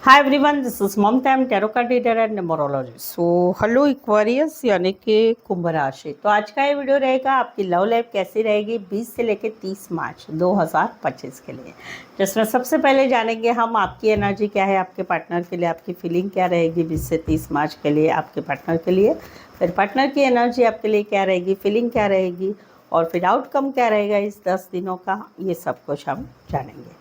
Hi everyone, this is Mamta, I am tarot card reader and numerologist. So hello Aquarius यानी कि कुंभ राशि। तो आज का ये वीडियो रहेगा आपकी लव लाइफ कैसी रहेगी 20 से लेकर 30 मार्च 2025 के लिए, जिसमें सबसे पहले जानेंगे हम आपकी एनर्जी क्या है आपके पार्टनर के लिए, आपकी फीलिंग क्या रहेगी 20 से 30 मार्च के लिए आपके पार्टनर के लिए, फिर पार्टनर की एनर्जी आपके लिए क्या रहेगी, फीलिंग क्या रहेगी और फिर आउटकम क्या रहेगा इस 10 दिनों का, ये सब कुछ हम जानेंगे।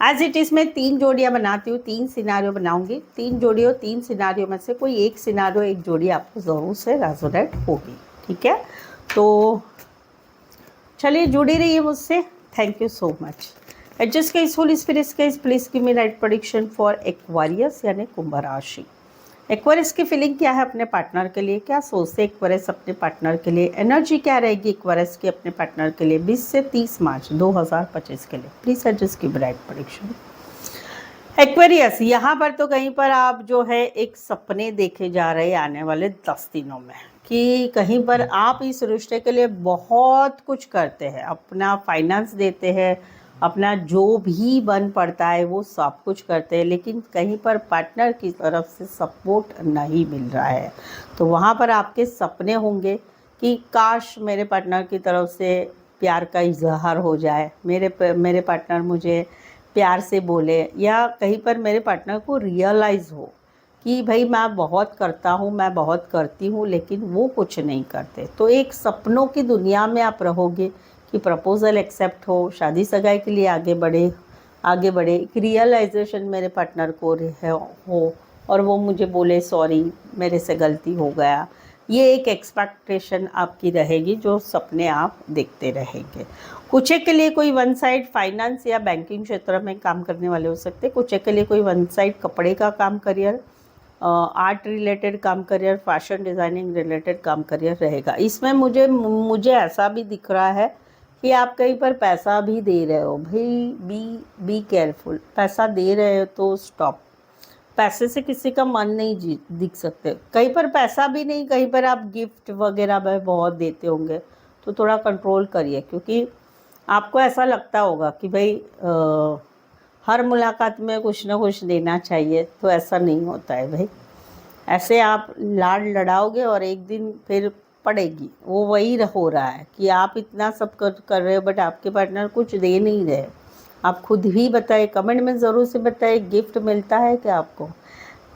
एज इट इज़ मैं 3 जोड़ियाँ बनाती हूँ, 3 सिनारियो बनाऊंगी। 3 सिनारियो में से कोई एक सिनारियो, एक जोड़ी आपको ज़रूर से रेजोनेट होगी। ठीक है, तो चलिए जुड़ी रहिए मुझसे। Thank you so much. Adjust guys, holy spirits guys, please give me right prediction for Aquarius यानी कुंभ राशि। एक्वेरियस की फीलिंग क्या है अपने पार्टनर के लिए, क्या सोचते एक्वेरियस अपने पार्टनर के लिए, एनर्जी क्या रहेगी एक्वेरियस की अपने पार्टनर के लिए 20 से 30 मार्च 2025 के लिए। Please adjust give right prediction. Aquarius, यहाँ पर तो कहीं पर आप जो है एक सपने देखे जा रहे हैं आने वाले 10 दिनों में, कि कहीं पर आप इस रिश्ते के लिए बहुत कुछ करते हैं, अपना फाइनेंस देते हैं, अपना जो भी बन पड़ता है वो सब कुछ करते हैं, लेकिन कहीं पर पार्टनर की तरफ से सपोर्ट नहीं मिल रहा है। तो वहाँ पर आपके सपने होंगे कि काश मेरे पार्टनर की तरफ से प्यार का इजहार हो जाए, मेरे पार्टनर मुझे प्यार से बोले, या कहीं पर मेरे पार्टनर को रियलाइज़ हो कि भाई मैं बहुत करता हूँ, मैं बहुत करती हूँ, लेकिन वो कुछ नहीं करते। तो एक सपनों की दुनिया में आप रहोगे कि प्रपोज़ल एक्सेप्ट हो, शादी सगाई के लिए आगे बढ़े, एक रियलाइजेशन मेरे पार्टनर को हो और वो मुझे बोले सॉरी मेरे से गलती हो गया। ये एक एक्सपेक्टेशन आपकी रहेगी, जो सपने आप देखते रहेंगे। कुछ एक के लिए कोई वन साइड फाइनेंस या बैंकिंग क्षेत्र में काम करने वाले हो सकते हैं, कुछ एक के लिए कोई वन साइड कपड़े का काम करियर, आर्ट रिलेटेड काम करियर, फैशन डिज़ाइनिंग रिलेटेड काम करियर रहेगा। इसमें मुझे ऐसा भी दिख रहा है कि आप कहीं पर पैसा भी दे रहे हो, भाई बी केयरफुल। पैसा दे रहे हो तो स्टॉप। पैसे से किसी का मन नहीं दिख सकते। कहीं पर पैसा भी नहीं, कहीं पर आप गिफ्ट वगैरह में बहुत देते होंगे, तो थोड़ा कंट्रोल करिए, क्योंकि आपको ऐसा लगता होगा कि भाई हर मुलाकात में कुछ ना कुछ देना चाहिए, तो ऐसा नहीं होता है भाई। ऐसे आप लाड लड़ाओगे और एक दिन फिर पड़ेगी। वो वही हो रहा है कि आप इतना सब कर रहे हो, बट आपके पार्टनर कुछ दे नहीं रहे। आप खुद ही बताइए, कमेंट में ज़रूर से बताइए, गिफ्ट मिलता है क्या आपको,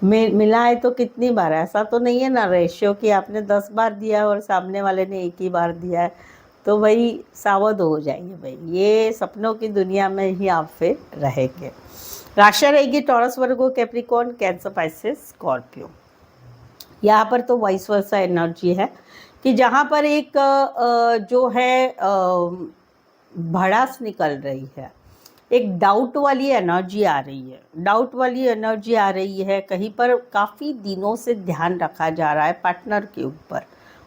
मिला है तो कितनी बार। ऐसा तो नहीं है ना रेशियो कि आपने 10 बार दिया और सामने वाले ने एक ही बार दिया है। तो भाई सावध हो जाइए भाई, ये सपनों की दुनिया में ही आप फिर रहेंगे। राशि रहेगी टॉरस, वर्गो, कैप्रिकॉर्न, कैंसर, पाइसेस, स्कॉर्पियो। यहाँ पर तो वाइस वर्सा एनर्जी है कि जहाँ पर एक जो है भड़ास निकल रही है, एक डाउट वाली एनर्जी आ रही है, डाउट वाली एनर्जी आ रही है। कहीं पर काफ़ी दिनों से ध्यान रखा जा रहा है पार्टनर के ऊपर,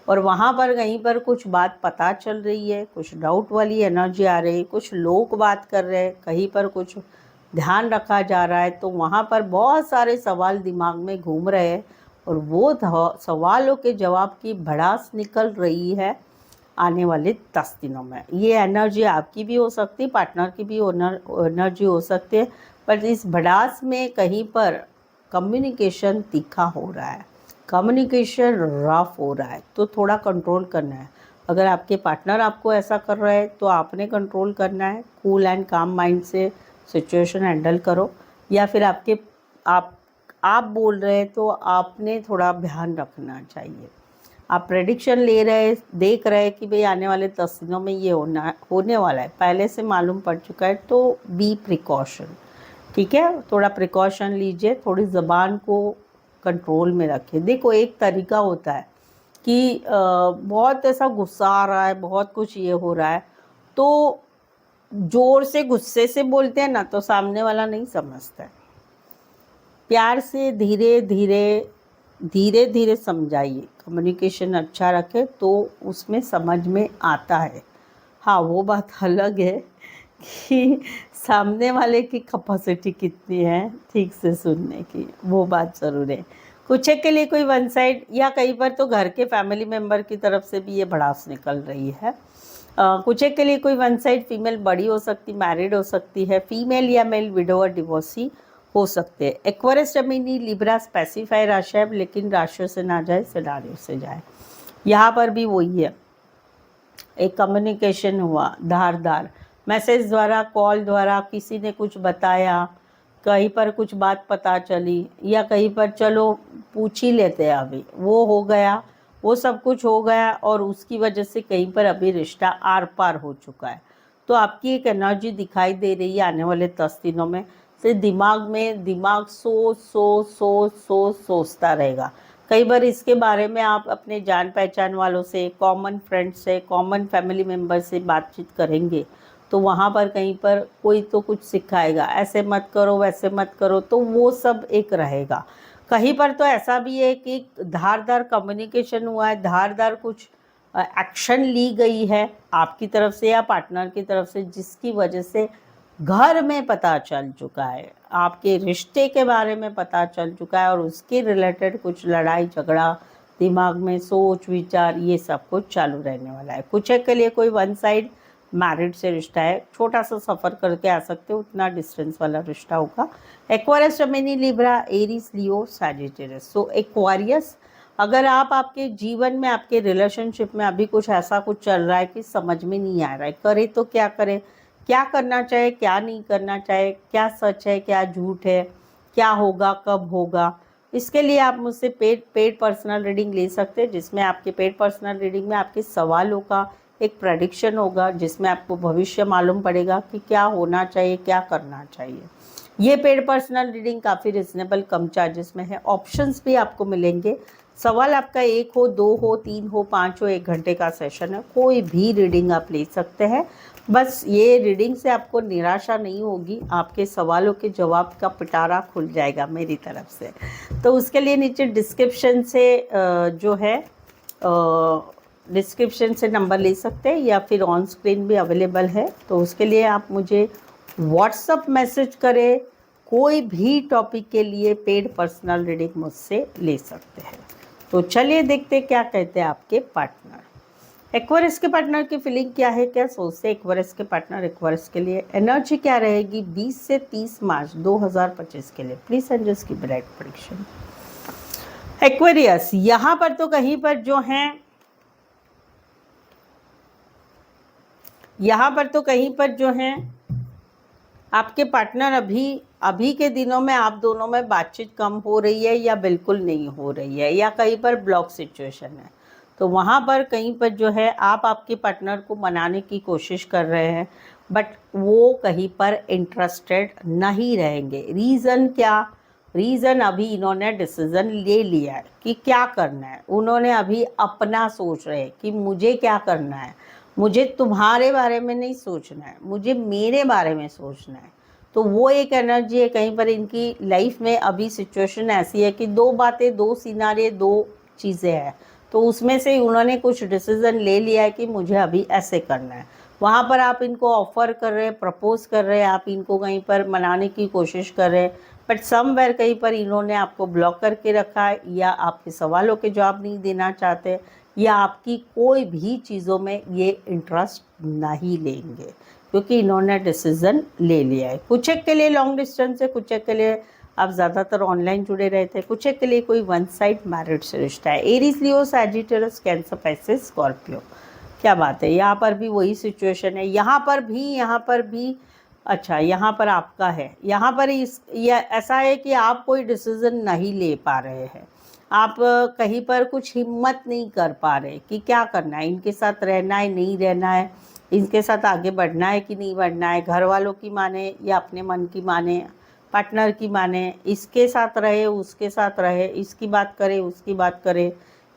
और वहाँ पर कहीं पर कुछ बात पता चल रही है, कुछ डाउट वाली एनर्जी आ रही है, कुछ लोग बात कर रहे हैं, कहीं पर कुछ ध्यान रखा जा रहा है। तो वहाँ पर बहुत सारे सवाल दिमाग में घूम रहे हैं, और वो सवालों के जवाब की भड़ास निकल रही है आने वाले 10 दिनों में। ये एनर्जी आपकी भी हो सकती है, पार्टनर की भी एनर्जी हो सकती है, पर इस भड़ास में कहीं पर कम्युनिकेशन तीखा हो रहा है, कम्युनिकेशन रफ हो रहा है, तो थोड़ा कंट्रोल करना है। अगर आपके पार्टनर आपको ऐसा कर रहा है तो आपने कंट्रोल करना है। कूल एंड काम माइंड से सिचुएशन हैंडल करो, या फिर आप बोल रहे हैं तो आपने थोड़ा ध्यान रखना चाहिए। आप प्रेडिक्शन ले रहे, देख रहे हैं कि भाई आने वाले 10 दिनों में ये होने वाला है, पहले से मालूम पड़ चुका है, तो बी प्रिकॉशन। ठीक है, थोड़ा प्रिकॉशन लीजिए, थोड़ी ज़बान को कंट्रोल में रखिए। देखो, एक तरीका होता है कि बहुत ऐसा गुस्सा आ रहा है, बहुत कुछ ये हो रहा है, तो ज़ोर से गुस्से से बोलते हैं ना, तो सामने वाला नहीं समझता है। प्यार से धीरे धीरे समझाइए, कम्युनिकेशन अच्छा रखे तो उसमें समझ में आता है। हाँ, वो बात अलग है कि सामने वाले की कैपेसिटी कितनी है ठीक से सुनने की, वो बात ज़रूर है। कुछ एक के लिए कोई वन साइड, या कई बार तो घर के फैमिली मेम्बर की तरफ से भी ये भड़ास निकल रही है। कुछ एक के लिए कोई वन साइड फीमेल बड़ी हो सकती, मैरिड हो सकती है, फीमेल या मेल, विडो और डिवोर्सी हो सकते हैं। एक्वेरियस जेमिनी लिब्रा स्पेसिफाई राशि है, लेकिन राशियों से ना जाए, सिनारियो से जाए। यहाँ पर भी वही है, एक कम्युनिकेशन हुआ धारदार, मैसेज द्वारा, कॉल द्वारा, किसी ने कुछ बताया, कहीं पर कुछ बात पता चली, या कहीं पर चलो पूछ ही लेते हैं, अभी वो हो गया, वो सब कुछ हो गया, और उसकी वजह से कहीं पर अभी रिश्ता आर पार हो चुका है। तो आपकी एक एनर्जी दिखाई दे रही है आने वाले 10 दिनों में से, दिमाग सोचता रहेगा। कई बार इसके बारे में आप अपने जान पहचान वालों से, कॉमन फ्रेंड से, कॉमन फैमिली मेम्बर से बातचीत करेंगे, तो वहाँ पर कहीं पर कोई तो कुछ सिखाएगा, ऐसे मत करो, वैसे मत करो, तो वो सब एक रहेगा। कहीं पर तो ऐसा भी है कि धारदार कम्युनिकेशन हुआ है, धारदार कुछ एक्शन ली गई है आपकी तरफ से या पार्टनर की तरफ से, जिसकी वजह से घर में पता चल चुका है, आपके रिश्ते के बारे में पता चल चुका है, और उसके रिलेटेड कुछ लड़ाई झगड़ा, दिमाग में सोच विचार, ये सब कुछ चालू रहने वाला है। कुछ एक के लिए कोई वन साइड मैरिड से रिश्ता है, छोटा सा सफ़र करके आ सकते हो, उतना डिस्टेंस वाला रिश्ता होगा। एक्वारियस, जेमिनी, लिब्रा, एरीज, लियो, सैजिटेरियस। सो एक्वारियस, अगर आप आपके जीवन में, आपके रिलेशनशिप में अभी कुछ ऐसा कुछ चल रहा है कि समझ में नहीं आ रहा है, करे तो क्या करे, क्या करना चाहिए, क्या नहीं करना चाहिए, क्या सच है, क्या झूठ है, क्या होगा, कब होगा, इसके लिए आप मुझसे पेड पर्सनल रीडिंग ले सकते हैं, जिसमें आपके पेड पर्सनल रीडिंग में आपके सवालों का एक प्रेडिक्शन होगा, जिसमें आपको भविष्य मालूम पड़ेगा कि क्या होना चाहिए, क्या करना चाहिए। ये पेड पर्सनल रीडिंग काफ़ी रिजनेबल कम चार्जेस में है। ऑप्शंस भी आपको मिलेंगे। सवाल आपका 1 हो, 2 हो, 3 हो, 5 हो, 1 घंटे का सेशन है, कोई भी रीडिंग आप ले सकते हैं। बस ये रीडिंग से आपको निराशा नहीं होगी, आपके सवालों के जवाब का पिटारा खुल जाएगा मेरी तरफ से। तो उसके लिए नीचे डिस्क्रिप्शन से जो है डिस्क्रिप्शन से नंबर ले सकते हैं, या फिर ऑन स्क्रीन भी अवेलेबल है। तो उसके लिए आप मुझे व्हाट्सअप मैसेज करें, कोई भी टॉपिक के लिए पेड पर्सनल रीडिंग मुझसे ले सकते हैं। तो चलिए देखते हैं क्या कहते हैं आपके पार्टनर। एक्वेरियस के पार्टनर की फीलिंग क्या है, क्या सोचते हैं एक्वेरियस के पार्टनर, एक्वेरियस के लिए एनर्जी क्या रहेगी 20 से 30 मार्च 2025 के लिए। प्लीज एंजल्स की ब्राइट प्रेडिक्शन। एक्वेरियस, यहाँ पर तो कहीं पर जो है, यहाँ पर तो कहीं पर जो है आपके पार्टनर अभी के दिनों में आप दोनों में बातचीत कम हो रही है, या बिल्कुल नहीं हो रही है, या कहीं पर ब्लॉक सिचुएशन है। तो वहाँ पर कहीं पर जो है आप आपके पार्टनर को मनाने की कोशिश कर रहे हैं, बट वो कहीं पर इंटरेस्टेड नहीं रहेंगे। रीज़न क्या? रीज़न अभी इन्होंने डिसीज़न ले लिया है कि क्या करना है। उन्होंने अभी अपना सोच रहे हैं कि मुझे क्या करना है, मुझे तुम्हारे बारे में नहीं सोचना है, मुझे मेरे बारे में सोचना है। तो वो एक एनर्जी है कहीं पर इनकी लाइफ में। अभी सिचुएशन ऐसी है कि 2 बातें, 2 सिनारे, 2 चीज़ें हैं। तो उसमें से उन्होंने कुछ डिसीज़न ले लिया है कि मुझे अभी ऐसे करना है। वहाँ पर आप इनको ऑफ़र कर रहे हैं, प्रपोज कर रहे हैं, आप इनको कहीं पर मनाने की कोशिश कर रहे हैं, बट समवेयर कहीं पर इन्होंने आपको ब्लॉक करके रखा है, या आपके सवालों के जवाब नहीं देना चाहते, या आपकी कोई भी चीज़ों में ये इंटरेस्ट नहीं लेंगे, क्योंकि इन्होंने डिसीज़न ले लिया है। कुछ एक के लिए लॉन्ग डिस्टेंस है, कुछ एक के लिए आप ज़्यादातर ऑनलाइन जुड़े रहते हैं, कुछ एक के लिए कोई वन साइड मैरिड से रिश्ता है। एरीज, लियो, सैजिटेरियस, कैंसर, पाइसेस, स्कॉर्पियो। क्या बात है, यहाँ पर भी वही सिचुएशन है। यहाँ पर भी अच्छा, यहाँ पर आपका है, यहाँ पर ऐसा है कि आप कोई डिसीज़न नहीं ले पा रहे हैं। आप कहीं पर कुछ हिम्मत नहीं कर पा रहे कि क्या करना है, इनके साथ रहना है, नहीं रहना है, इनके साथ आगे बढ़ना है कि नहीं बढ़ना है, घर वालों की माने या अपने मन की माने, पार्टनर की माने, इसके साथ रहे, उसके साथ रहे, इसकी बात करे, उसकी बात करे,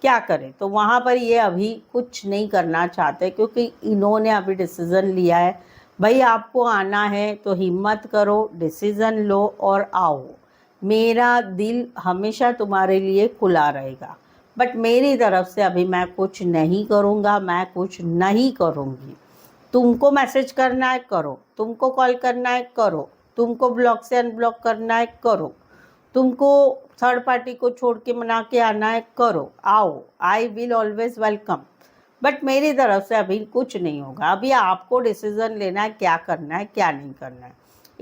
क्या करें। तो वहाँ पर ये अभी कुछ नहीं करना चाहते, क्योंकि इन्होंने अभी डिसीज़न लिया है। भाई आपको आना है तो हिम्मत करो, डिसीज़न लो और आओ। मेरा दिल हमेशा तुम्हारे लिए खुला रहेगा, बट मेरी तरफ से अभी मैं कुछ नहीं करूँगा, मैं कुछ नहीं करूँगी। तुमको मैसेज करना है करो, तुमको कॉल करना है करो, तुमको ब्लॉक से अनब्लॉक करना है करो, तुमको थर्ड पार्टी को छोड़ के मना के आना है करो, आओ, I will always welcome. But मेरी तरफ से अभी कुछ नहीं होगा। अभी आपको डिसीज़न लेना है क्या करना है, क्या नहीं करना है।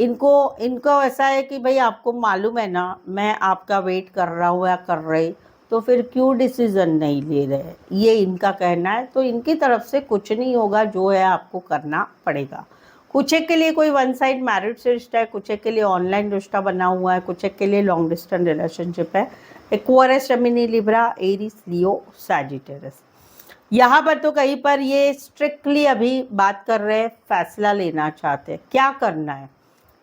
इनको इनको ऐसा है कि भाई आपको मालूम है ना, मैं आपका वेट कर रहा हूँ या कर रहे, तो फिर क्यों डिसीजन नहीं ले रहे, ये इनका कहना है। तो इनकी तरफ से कुछ नहीं होगा, जो है आपको करना पड़ेगा। कुछ एक के लिए कोई वन साइड मैरिड से रिश्ता है, कुछ एक के लिए ऑनलाइन रिश्ता बना हुआ है, कुछ एक के लिए लॉन्ग डिस्टेंस रिलेशनशिप है। एक्वेरियस, जेमिनी, लिब्रा, एरीज, लियो, सैजिटेरियस। यहाँ पर तो कहीं पर ये स्ट्रिक्टली अभी बात कर रहे हैं, फैसला लेना चाहते हैं क्या करना है।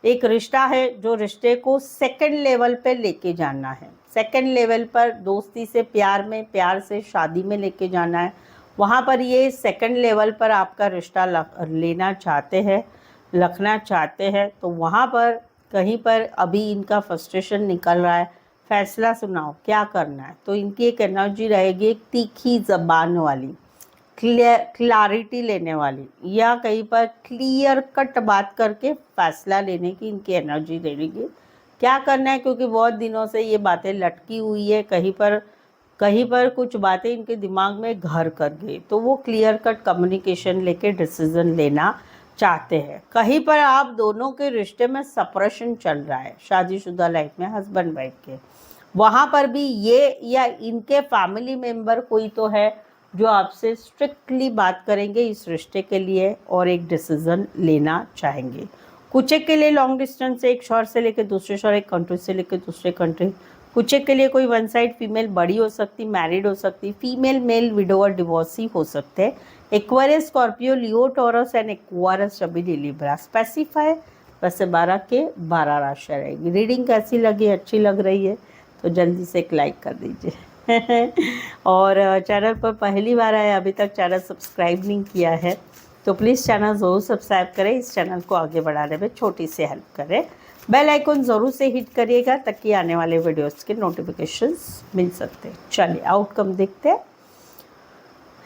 एक रिश्ता है जो रिश्ते को सेकंड लेवल पे लेके जाना है, सेकंड लेवल पर दोस्ती से प्यार में, प्यार से शादी में लेके जाना है। वहाँ पर ये सेकंड लेवल पर आपका रिश्ता लेना चाहते हैं, रखना चाहते हैं। तो वहाँ पर कहीं पर अभी इनका फ्रस्ट्रेशन निकल रहा है, फैसला सुनाओ क्या करना है। तो इनकी एक एनर्जी रहेगी, एक तीखी जबान वाली, क्लैरिटी लेने वाली, या कहीं पर क्लियर कट बात करके फैसला लेने की इनकी एनर्जी रहेगी। क्या करना है, क्योंकि बहुत दिनों से ये बातें लटकी हुई है, कहीं पर कुछ बातें इनके दिमाग में घर कर गई, तो वो क्लियर कट कम्युनिकेशन लेके डिसीजन लेना चाहते हैं। कहीं पर आप दोनों के रिश्ते में सेपरेशन चल रहा है, शादीशुदा लाइफ में हस्बैंड वाइफ के, वहाँ पर भी ये या इनके फैमिली मेंबर कोई तो है जो आपसे स्ट्रिक्टली बात करेंगे इस रिश्ते के लिए और एक डिसीजन लेना चाहेंगे। कुछ एक के लिए लॉन्ग डिस्टेंस से, एक शहर से लेकर दूसरे शहर, एक कंट्री से लेकर दूसरे कंट्री। कुछ एक के लिए कोई वन साइड फीमेल बड़ी हो सकती, मैरिड हो सकती, फीमेल मेल विडोवर डिवोर्सी हो सकते हैं। Aquarius, Scorpio, Leo, taurus and Aquarius, Gemini, Libra. Specify वैसे 12 के 12 राशियाँ रहेगी। रीडिंग कैसी लगी, अच्छी लग रही है तो जल्दी से एक लाइक कर दीजिए और चैनल पर पहली बार आए, अभी तक चैनल सब्सक्राइब नहीं किया है तो प्लीज़ चैनल ज़रूर सब्सक्राइब करें, इस चैनल को आगे बढ़ाने में छोटी सी हेल्प करें। बेल आइकन ज़रूर से हिट करिएगा ताकि आने वाले वीडियोस के नोटिफिकेशंस मिल सकते हैं। चलिए आउटकम देखते हैं।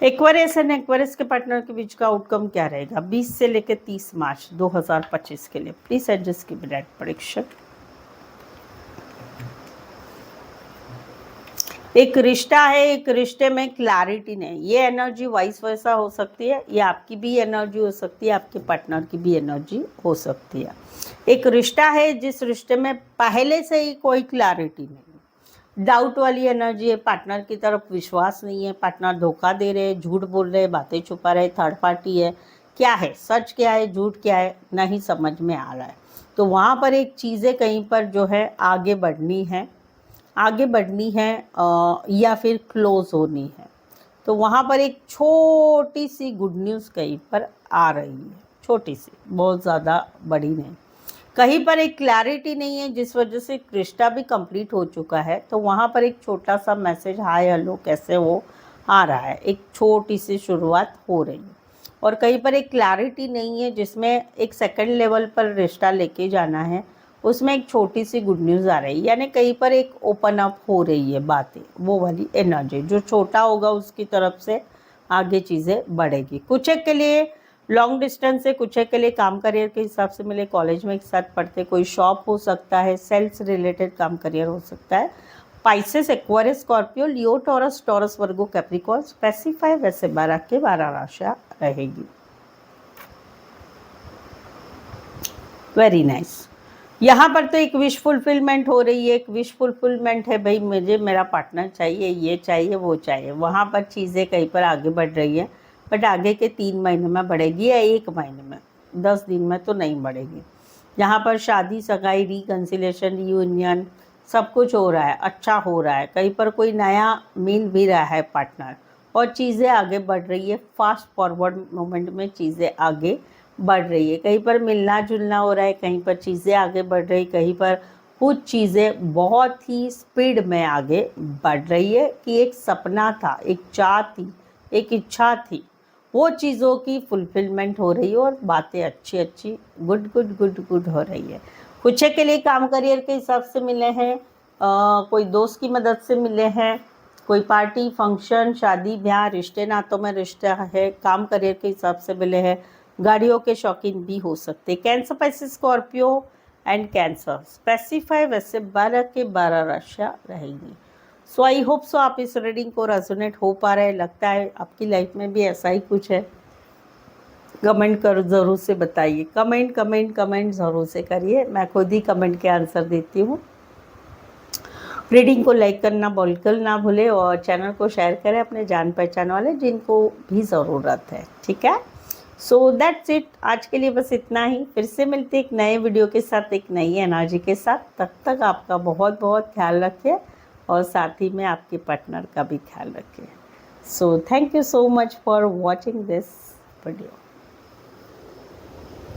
एक्वेरियस एंड एक्वेरियस के पार्टनर के बीच का आउटकम क्या रहेगा 20 से लेकर 30 मार्च 2025 के लिए। प्लीज़ एडजस्ट की डायरेक्ट प्रेडिक्शन। एक रिश्ता है, एक रिश्ते में क्लैरिटी नहीं, ये एनर्जी वाइस वर्सा हो सकती है, ये आपकी भी एनर्जी हो सकती है, आपके पार्टनर की भी एनर्जी हो सकती है। एक रिश्ता है जिस रिश्ते में पहले से ही कोई क्लैरिटी नहीं, डाउट वाली एनर्जी है, पार्टनर की तरफ विश्वास नहीं है, पार्टनर धोखा दे रहे, झूठ बोल रहे, बातें छुपा रहे, थर्ड पार्टी है, क्या है सच, क्या है झूठ, क्या है नहीं समझ में आ रहा है। तो वहाँ पर एक चीज़ें कहीं पर जो है आगे बढ़नी है, या फिर क्लोज होनी है। तो वहाँ पर एक छोटी सी गुड न्यूज़ कहीं पर आ रही है, छोटी सी, बहुत ज़्यादा बड़ी नहीं। कहीं पर एक क्लैरिटी नहीं है जिस वजह से रिश्ता भी कंप्लीट हो चुका है, तो वहाँ पर एक छोटा सा मैसेज, हाय हेलो कैसे हो, आ रहा है, एक छोटी सी शुरुआत हो रही है। और कहीं पर एक क्लैरिटी नहीं है जिसमें एक सेकंड लेवल पर रिश्ता लेके जाना है, उसमें एक छोटी सी गुड न्यूज़ आ रही है, यानी कहीं पर एक ओपन अप हो रही है बातें, वो वाली एनर्जी। जो छोटा होगा उसकी तरफ से आगे चीज़ें बढ़ेगी। कुछ एक के लिए लॉन्ग डिस्टेंस से, कुछ एक के लिए काम करियर के हिसाब से मिले, कॉलेज में एक साथ पढ़ते, कोई शॉप हो सकता है, सेल्स रिलेटेड काम करियर हो सकता है। पाइसेस, एक्वेरियस, स्कॉर्पियो, लियो, टॉरस, टॉरस, वर्गो, कैप्रिकॉर्न। स्पेसिफाई वैसे 12 के 12 राशियाँ रहेगी। Very nice. यहाँ पर तो एक विश फुलफिलमेंट हो रही है, एक विश फुलफिलमेंट है, भाई मुझे मेरा पार्टनर चाहिए, ये चाहिए, वो चाहिए। वहाँ पर चीज़ें कहीं पर आगे बढ़ रही है, बट आगे के 3 महीने में बढ़ेगी या 1 महीने में, 10 दिन में तो नहीं बढ़ेगी। यहाँ पर शादी, सगाई, रिकन्सिलेशन, यूनियन सब कुछ हो रहा है, अच्छा हो रहा है। कहीं पर कोई नया मिल भी रहा है पार्टनर और चीज़ें आगे बढ़ रही है, फास्ट फॉरवर्ड मोमेंट में चीज़ें आगे बढ़ रही है। कहीं पर मिलना जुलना हो रहा है, कहीं पर चीज़ें आगे बढ़ रही, कहीं पर कुछ चीज़ें बहुत ही स्पीड में आगे बढ़ रही है कि एक सपना था, एक चाह थी, एक इच्छा थी, वो चीज़ों की फुलफिलमेंट हो रही है और बातें अच्छी अच्छी गुड गुड गुड गुड हो रही है। कुछ के लिए काम करियर के हिसाब से मिले हैं, कोई दोस्त की मदद से मिले हैं, कोई पार्टी फंक्शन, शादी ब्याह, रिश्ते नातों में रिश्ता है, काम करियर के हिसाब से मिले हैं। गाड़ियों के शौकीन भी हो सकते। Cancer, Pisces, Scorpio and Cancer. Specify वैसे 12 के 12 राशियाँ रहेंगी। सो आई होप सो आप इस रीडिंग को रेजोनेट हो पा रहे हैं। लगता है आपकी लाइफ में भी ऐसा ही कुछ है। कमेंट कर ज़रूर से बताइए, कमेंट कमेंट कमेंट ज़रूर से करिए, मैं खुद ही कमेंट के आंसर देती हूँ। रीडिंग को लाइक करना बिल्कुल ना भूले और चैनल को शेयर करें अपने जान पहचान वाले जिनको भी ज़रूरत है, ठीक है। सो दैट्स इट, आज के लिए बस इतना ही। फिर से मिलते एक नए वीडियो के साथ, एक नई एनर्जी के साथ। तब तक आपका बहुत बहुत ख्याल रखिए और साथ ही में आपके पार्टनर का भी ख्याल रखिए। So thank you so much for watching this video.